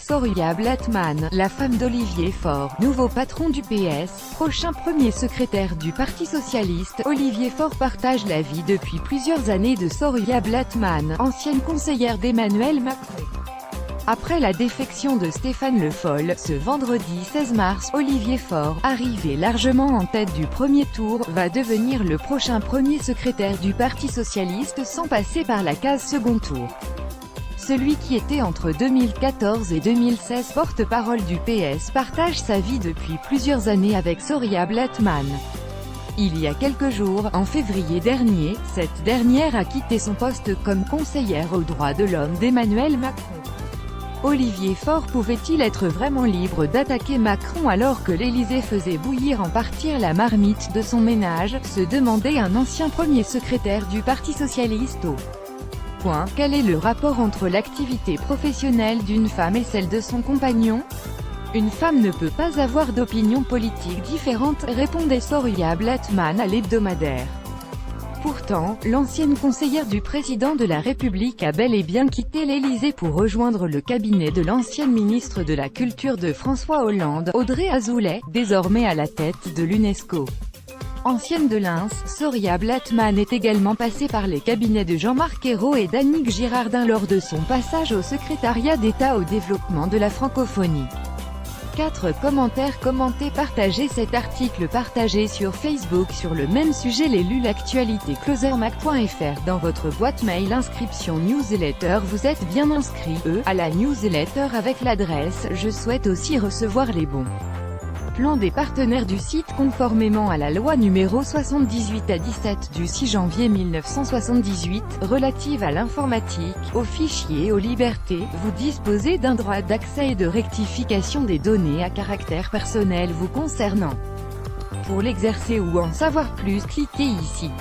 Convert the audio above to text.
Soria Blattman, la femme d'Olivier Faure, nouveau patron du PS, prochain premier secrétaire du Parti Socialiste. Olivier Faure partage la vie depuis plusieurs années de Soria Blattman, ancienne conseillère d'Emmanuel Macron. Après la défection de Stéphane Le Foll, ce vendredi 16 mars, Olivier Faure, arrivé largement en tête du premier tour, va devenir le prochain premier secrétaire du Parti Socialiste sans passer par la case second tour. Celui qui était entre 2014 et 2016 porte-parole du PS partage sa vie depuis plusieurs années avec Soria Blattman. Il y a quelques jours, en février dernier, cette dernière a quitté son poste comme conseillère aux droits de l'homme d'Emmanuel Macron. Olivier Faure pouvait-il être vraiment libre d'attaquer Macron alors que l'Élysée faisait bouillir en partie la marmite de son ménage, se demandait un ancien premier secrétaire du Parti Socialiste au point. Quel est le rapport entre l'activité professionnelle d'une femme et celle de son compagnon? Une femme ne peut pas avoir d'opinion politique différente, répondait Soria Blattman à l'hebdomadaire. Pourtant, l'ancienne conseillère du président de la République a bel et bien quitté l'Élysée pour rejoindre le cabinet de l'ancienne ministre de la Culture de François Hollande, Audrey Azoulay, désormais à la tête de l'UNESCO. Ancienne de l'Ins, Soria Blattman est également passée par les cabinets de Jean-Marc Ayrault et d'Annick Girardin lors de son passage au secrétariat d'État au développement de la francophonie. 4 commentaires commentés. Partagez cet article partagé sur Facebook sur le même sujet. L'élu l'actualité closermac.fr dans votre boîte mail. Inscription newsletter. Vous êtes bien inscrit à la newsletter avec l'adresse. Je souhaite aussi recevoir les bons plans des partenaires du site conformément à la loi numéro 78/17 du 6 janvier 1978, relative à l'informatique, aux fichiers et aux libertés. Vous disposez d'un droit d'accès et de rectification des données à caractère personnel vous concernant. Pour l'exercer ou en savoir plus, cliquez ici.